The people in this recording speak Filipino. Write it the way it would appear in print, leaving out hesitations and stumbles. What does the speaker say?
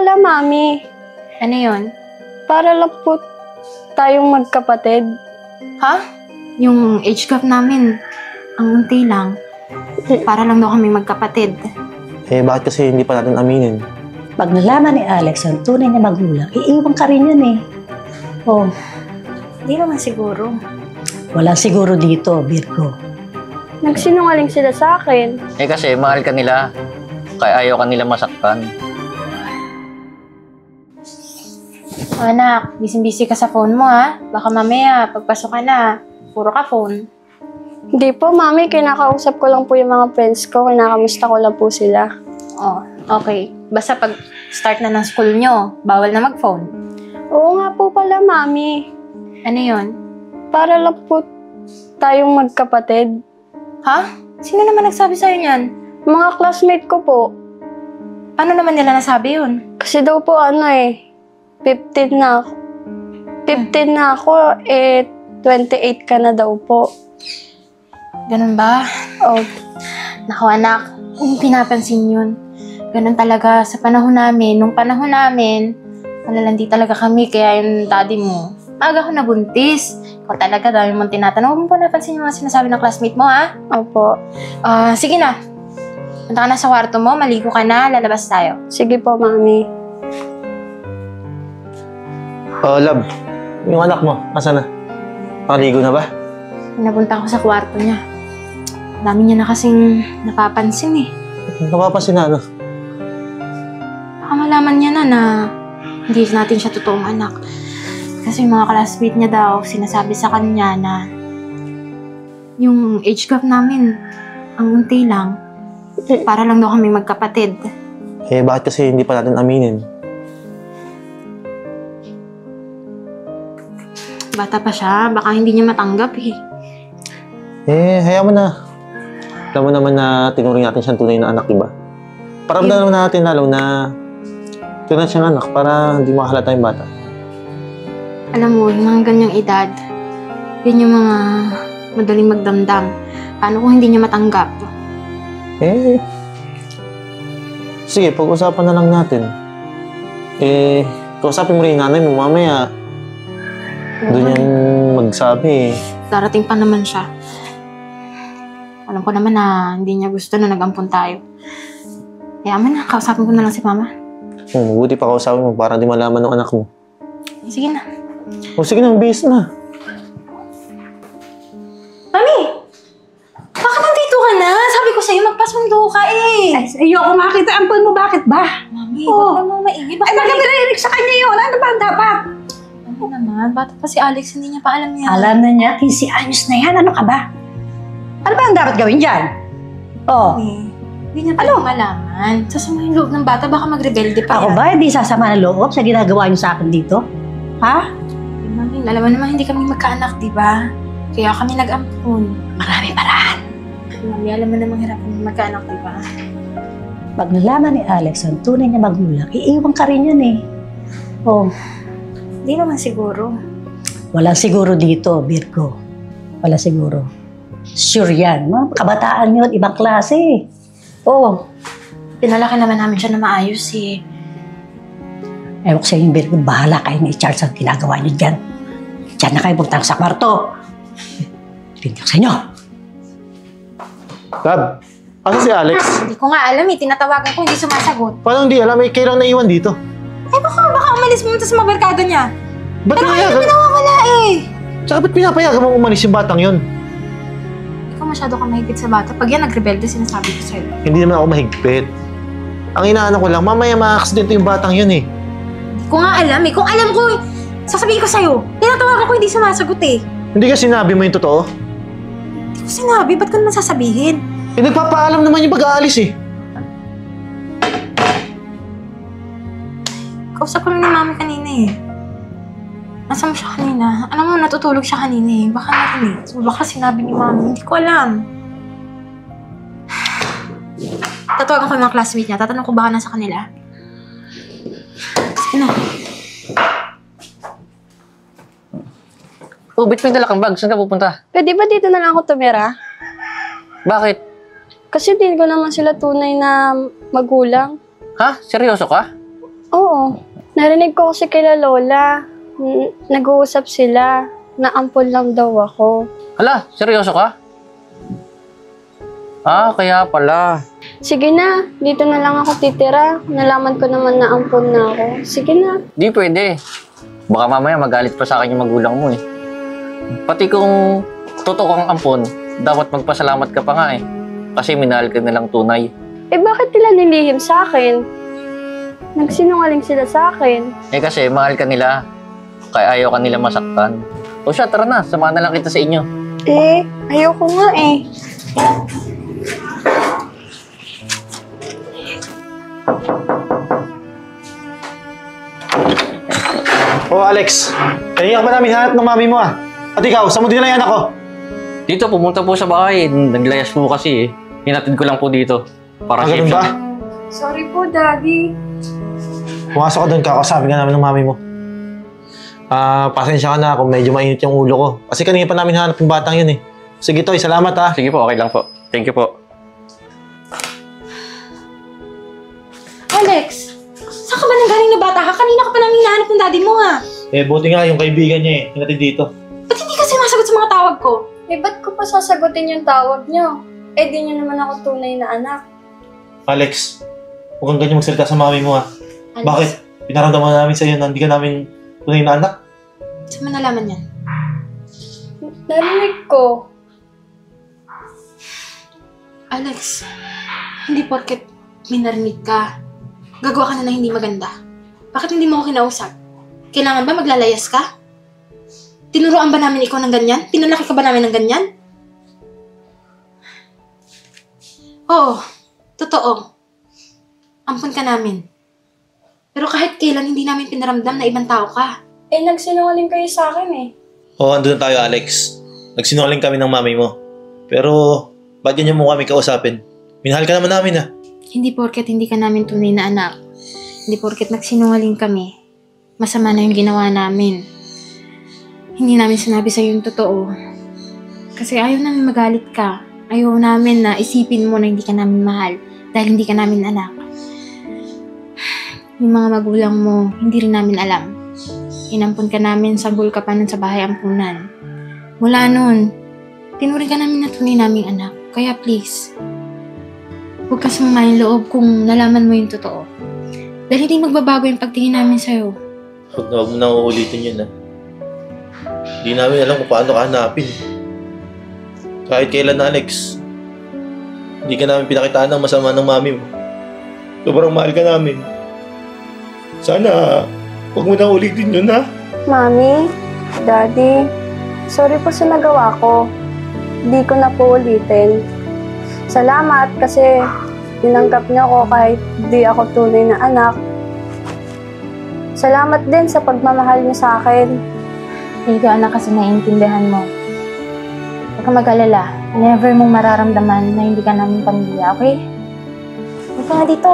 pala, Mami. Ano yun? Para lang po tayong magkapatid. Ha? Yung age gap namin, ang unti lang. Para lang daw kami magkapatid. Bakit kasi hindi pa natin aminin? Pag nalaman ni Alex ang tunay na magulang, iiwan ka rin yan eh. Oh, Hindi naman siguro. walang siguro dito, Virgo. Nagsinungaling sila sa akin. Kasi mahal ka nila. Kaya ayaw ka nila masaktan. Anak, busy-busy ka sa phone mo ha. Baka mamaya, pagpasok ka na, puro ka phone. Hindi po, Mami. Kinakausap ko lang po yung mga friends ko. Kinakamusta ko lang po sila. Oh, okay. Basta pag start na ng school nyo, bawal na mag-phone. Oo nga po pala, Mami. Ano yun? Para lang po tayong magkapatid. Ha? Sino naman nagsabi sa'yo niyan? Mga classmate ko po. Paano naman nila nasabi yun? Kasi daw po 15 na ako. 15 na ako, 28 ka na daw po. Ganun ba? Oh, Naku anak, hindi pinapansin yun. Ganun talaga sa panahon namin. Nung panahon namin, malalandi talaga kami. Kaya yung daddy mo, maaga ko nabuntis. Ikaw talaga, dami mong tinatanong. Huwag mo pa napansin yung mga sinasabi ng classmate mo, ha? opo. Sige na. Punta ka na sa kwarto mo, maligo ka na, lalabas tayo. Sige po, Mami. Love, yung anak mo, asa na? Nakaligo na ba? Napunta ako sa kwarto niya. Dami niya na kasing napapansin eh. Napapansin na ano? Baka malaman niya na hindi natin siya totoong anak. Kasi yung mga classmate niya daw, sinasabi sa kanya na yung age gap namin, ang unti lang. Para lang daw kami magkapatid. Bakit kasi hindi pa natin aminin? Bata pa siya, baka hindi niya matanggap eh. Hayaan mo na. Alam mo naman na tinuring natin siyang tunay na anak, diba? Paramdam naman natin lalo na tunay siyang anak para hindi makahalata yung bata. Alam mo, yung mga ganyang edad, yun yung mga madaling magdamdam. Paano kung hindi niya matanggap? Sige, pag-usapan na lang natin. Kausapin mo rin yung nanay mo, mamaya doon yan magsabi Darating pa naman siya. Alam ko naman na hindi niya gusto na nag-ampun tayo. Kaya na, kausapin ko na lang si mama. Mabuti pa kausapin mo para di malaman ng anak mo. Sige na. Sige na, bihis na. Mami! Bakit nandito ka na? Sabi ko sa'yo, magpasundo ka eh. Ay, ayoko makita ampun mo, bakit ba? Mami, Oh. bakit naman maingay? Ay, bakit narinig sa kanya yun? Ano ba ang dapat? Ano naman? Bata pa si Alex, hindi niya pa alam yan. Alam na niya, 15 anyos na yan. Ano ka ba? Ano ba ang dapat gawin dyan? Oh, Hindi niya pa malaman. Sasama yung loob ng bata, baka magrebelde pa ako yan. ba hindi sasama ng loob sa ginagawa niyo sa akin dito? Ha? Mami, alam mo naman hindi kami magkaanak, di ba? Kaya kami nag-ampun. Marami paraan. Mami, alam mo namang hirap kami magkaanak, di ba? Pag nalaman ni Alex ang tunay na magulang, iiwan ka rin yan eh. Oh, Hindi naman siguro. walang siguro dito, Virgo. Wala siguro. Sure yan. Mga kabataan yun, ibang klase. Oh, Pinalaki naman namin siya na maayos eh. ewan ko sa inyo, Virgo, bahala kayo ni Charles ang ginagawa niyo dyan. Diyan na kayo puntang sa kwarto. Tingnan sa inyo. Love, asa si Alex? Hindi ko nga alam eh. Tinatawagan ko, hindi sumasagot. Paano hindi alam? Kailangan naiwan dito. Baka umalis pumunta sa mga barkada niya. Ba't Pero pinayagan? kaya nawawala eh. Tsaka ba't pinapayagan mo umalis yung batang yun? Ikaw masyado ka mahigpit sa bata. Pag yan nagrebelde, sinasabi ko sa'yo. Hindi naman ako mahigpit. Ang inaanak ko lang, mamaya ma-aksidente yung batang yun eh. Hindi ko nga alam eh. Kung alam ko, sasabihin ko sa'yo. Tinatawagan ko, hindi sumasagot eh. Hindi ka sinabi mo yung totoo? Hindi ko sinabi, ba't ko naman sasabihin? Nagpapaalam naman yung pag-aalis eh. Kausap ko lang ni mami kanina eh. Nasaan mo siya kanina? Alam mo, natutulog siya kanina eh. Baka narinig. So, baka sinabi ni mami. Hindi ko alam. Tatawagan ko yung mga classmate niya. Tatanong ko baka nasa kanila. Sige na. Ba't may dala kang bag? Saan ka pupunta? Pwede ba dito na lang ako tumira? Bakit? Kasi din ko naman sila tunay na magulang. Ha? Seryoso ka? Oo. Narinig ko kasi kila Lola. Nag-uusap sila. Naampon lang daw ako. Hala, seryoso ka? Ah, kaya pala. Sige na, dito na lang ako titira. Nalaman ko naman na ampon na ako. Sige na. Di pwede. Baka mamaya magalit pa sa akin yung magulang mo eh. Pati kung totoo kang ampon, dapat magpasalamat ka pa nga eh. Kasi minahal ka nilang tunay. Eh bakit nila nilihim sa akin? Nagsinungaling sila sa akin. Eh kasi mahal ka nila. Kaya ayaw ka nila masaktan. O siya, tara na. Samahan na lang kita sa inyo. Eh, ayoko nga eh. Oh, Alex. Kanina ka ba namin hanap ng mami mo ah? At ikaw, saan mo dinala yung anak ko? Dito, pumunta po sa bahay. Naglayas po kasi eh. Hinatid ko lang po dito. Para Ganun safe ba? siya. Sorry po, Daddy. Pumasok ka doon, kakausapin ka namin ng mami mo. Pasensya ka na kung medyo mainit yung ulo ko. Kasi kanina pa namin hanap yung batang yun eh. Sige Toy, salamat ah. Sige po, okay lang po. Thank you po. Alex, saan ka ba nanggaling na bata ka? Kanina ka pa namin hinahanap ng daddy mo ah. Eh, buti nga yung kaibigan niya eh. Hinatid dito. Ba't hindi ka sumasagot sa mga tawag ko? Eh, ba't ko pa sasagutin yung tawag niyo? Eh, di niyo naman ako tunay na anak. Alex, huwag kang ganyan magsalita sa mami mo ah. Alex, Bakit? Pinaramdaman namin sa'yo na hindi ka namin tunay na anak. saan mo nalaman yan? Narinig ko. Alex, hindi porket may narinig ka. Gagawa ka na ng hindi maganda. Bakit hindi mo ako kinausap? Kailangan ba maglalayas ka? Tinuruan ba namin ikaw ng ganyan? Pinalaki ka ba namin ng ganyan? Oo, totoo. Ampun ka namin. Pero kahit kailan hindi namin pinaramdam na ibang tao ka. Eh, nagsinungaling kayo sa akin eh. Oo, andun na tayo Alex. Nagsinungaling kami ng mami mo. Pero, ba't ganyan mo kami kausapin? Minahal ka naman namin ah. Hindi porket hindi ka namin tunay na anak. Hindi porket nagsinungaling kami. Masama na yung ginawa namin. Hindi namin sinabi sa'yo yung totoo. Kasi ayaw namin magalit ka. Ayaw namin na isipin mo na hindi ka namin mahal dahil hindi ka namin anak. Yung mga magulang mo, hindi rin namin alam. Inampun ka namin, sanggol ka pa nun sa bahay ampunan. Mula nun, tinuring ka namin na tunay naming anak. Kaya please, huwag ka sumamayang loob kung nalaman mo yung totoo. Dahil hindi magbabago yung pagtingin namin sa'yo. Huwag mo nang uulitin yun ah. Hindi namin alam kung paano ka hanapin. Kahit kailan Alex, hindi ka namin pinakitaan ng masama ng mami mo. Sobrang mahal ka namin. Sana, huwag mo nang ulitin yun ha. Mami, Daddy, sorry po sa nagawa ko. Hindi ko na po ulitin. Salamat kasi tinanggap niyo ako kahit di ako tunay na anak. Salamat din sa pagmamahal niyo sa akin. Thank you, anak, kasi naiintindihan mo. Huwag ka mag-alala. Never mong mararamdaman na hindi ka namin pamilya, okay? Huwag ka nga dito.